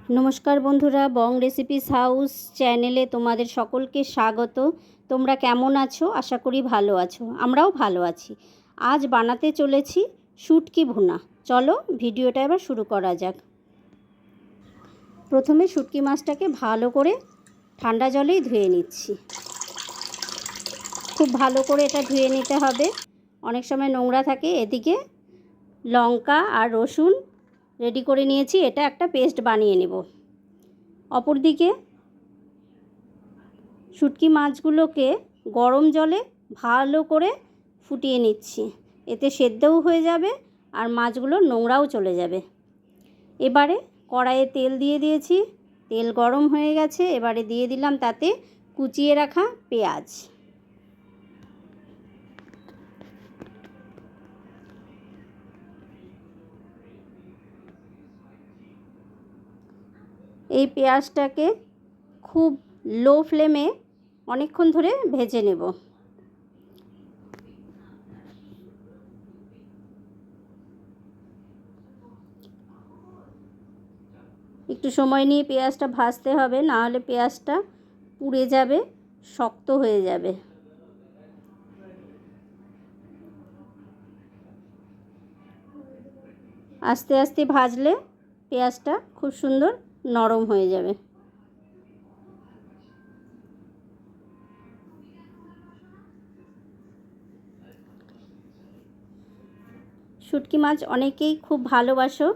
নমস্কার বন্ধুরা, বং recipes house চ্যানেলে তোমাদের সকলকে স্বাগত। তোমরা কেমন আছো? আশা করি ভালো আছো। আমরাও ভালো আছি। আজ বানাতে চলেছি শুটকি ভুনা। চলো ভিডিওটা এবার শুরু করা যাক। প্রথমে শুটকি মাছটাকে ভালো করে ঠান্ডা জলেই ধুয়ে নিচ্ছি। খুব ভালো করে এটা ধুয়ে নিতে হবে, অনেক সময় নোংরা থাকে। এদিকে লঙ্কা আর রসুন রেডি করে নিয়েছি, এটা একটা পেস্ট বানিয়ে নেব। অপরদিকে শুটকি মাছগুলোকে গরম জলে ভালো করে ফুটিয়ে নিচ্ছি, এতে সেদ্ধও হয়ে যাবে আর মাছগুলোর নোংরাও চলে যাবে। এবারে কড়াইয়ে তেল দিয়ে দিয়েছি, তেল গরম হয়ে গেছে। এবারে দিয়ে দিলাম তাতে কুচিয়ে রাখা পেঁয়াজ। এই পেঁয়াজটাকে খুব লো ফ্লেমে অনেকক্ষণ ধরে ভেজে নেব। একটু সময় নিয়ে পেঁয়াজটা ভাজতে হবে, না হলে পেঁয়াজটা পুড়ে যাবে, শক্ত হয়ে যাবে। আস্তে আস্তে ভাজলে পেঁয়াজটা খুব সুন্দর নরম হয়ে যাবে। শুটকি মাছ অনেকেই খুব ভালোবাসো,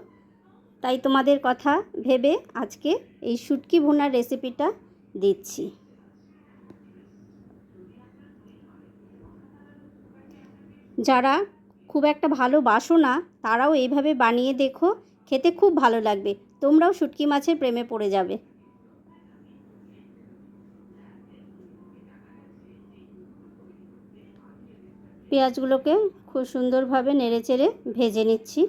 তাই তোমাদের কথা ভেবে আজকে এই শুটকি ভুনার রেসিপিটা দিচ্ছি। যারা খুব একটা ভালোবাসো না, তারাও এইভাবে বানিয়ে দেখো, খেতে খুব ভালো লাগবে। তোমরাও শুটকি মাছের প্রেমে পড়ে যাবে। পেঁয়াজগুলোকে খুব সুন্দরভাবে নেড়েচেড়ে ভেজে নিচ্ছি।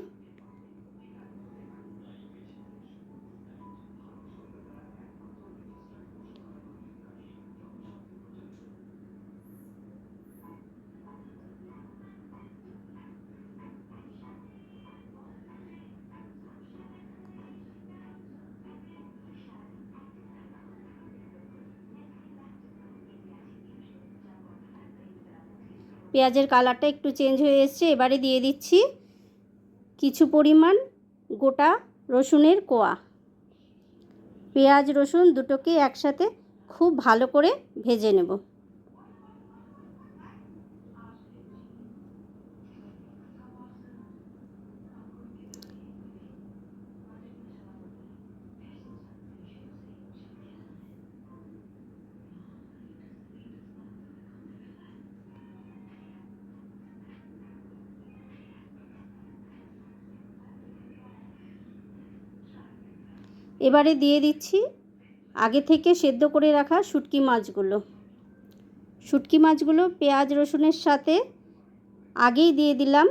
পেঁয়াজের কালারটা একটু চেঞ্জ হয়ে এসছে। এবারে দিয়ে দিচ্ছি কিছু পরিমাণ গোটা রসুনের কোয়া। পেঁয়াজ রসুন দুটোকে একসাথে খুব ভালো করে ভেজে নেব। এবারে দিয়ে দিচ্ছি আগে থেকে সেদ্ধ করে রাখা শুটকি মাছগুলো। শুটকি মাছগুলো পেঁয়াজ রসুনের সাথে আগেই দিয়ে দিলাম।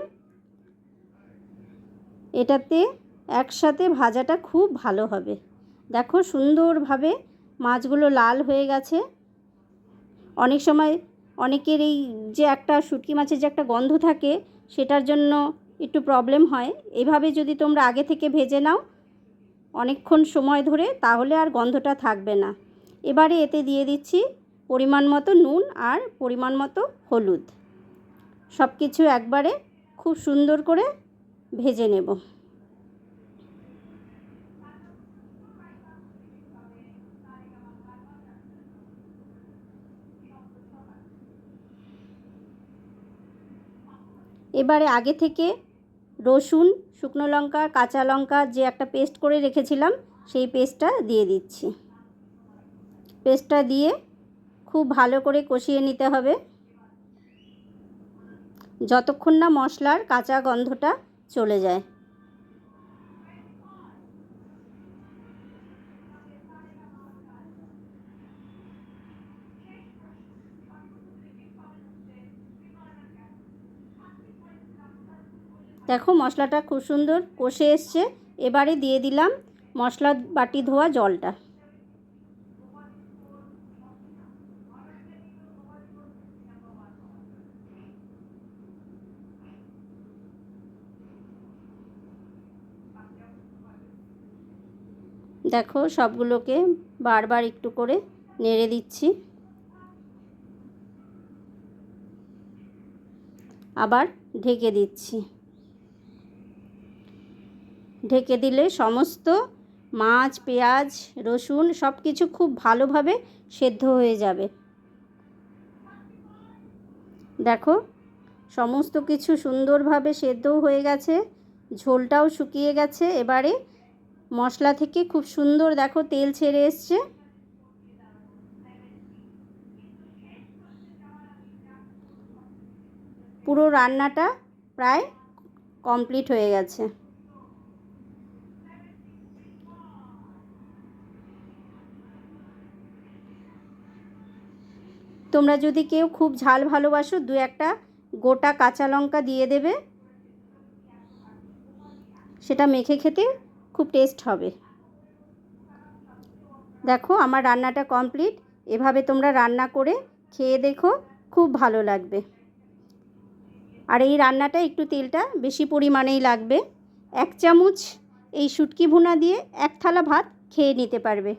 এটাতে একসাথে ভাজাটা খুব ভালো হবে। দেখো সুন্দরভাবে মাছগুলো লাল হয়ে গেছে। অনেক সময় অনেকের এই যে একটা শুটকি মাছের যে একটা গন্ধ থাকে, সেটার জন্য একটু প্রবলেম হয়। এভাবে যদি তোমরা আগে থেকে ভেজে নাও অনেকক্ষণ সময় ধরে, তাহলে আর গন্ধটা থাকবে না। এবারে এতে দিয়ে দিচ্ছি পরিমাণ মতো নুন আর পরিমাণ মতো হলুদ। সব কিছু একবারে খুব সুন্দর করে ভেজে নেব। এবারে আগে থেকে রসুন, শুকনো লঙ্কা, কাঁচা লঙ্কা যে একটা পেস্ট করে রেখেছিলাম, সেই পেস্টটা দিয়ে দিচ্ছি। পেস্টটা দিয়ে খুব ভালো করে কষিয়ে নিতে হবে, যতক্ষণ না মশলার কাঁচা গন্ধটা চলে যায়। দেখো মশলাটা খুব সুন্দর কষে এসছে। এবারে দিয়ে দিলাম মশলা বাটি ধোয়া জলটা। দেখো সবগুলোকে বারবার একটু করে নেড়ে দিচ্ছি। আবার ঢেকে দিচ্ছি। ঢেকে দিলে সমস্ত মাছ, পেঁয়াজ, রসুন সব কিছু খুব ভালোভাবে সেদ্ধ হয়ে যাবে। দেখো সমস্ত কিছু সুন্দরভাবে সেদ্ধও হয়ে গেছে, ঝোলটাও শুকিয়ে গেছে। এবারে মশলা থেকে খুব সুন্দর দেখো তেল ছেড়ে এসছে। পুরো রান্নাটা প্রায় কমপ্লিট হয়ে গেছে। তোমরা যদি কেউ খুব ঝাল ভালোবাসো, 2-1টা গোটা কাঁচা লঙ্কা দিয়ে দেবে, সেটা মেখে খেতে খুব টেস্ট হবে। দেখো আমার রান্নাটা কমপ্লিট। এভাবে তোমরা রান্না করে খেয়ে দেখো, খুব ভালো লাগবে। আর এই রান্নাটা একটু তেলটা বেশি পরিমাণেই লাগবে। 1 চামচ এই শুটকি ভুনা দিয়ে 1 থালা ভাত খেয়ে নিতে পারবে।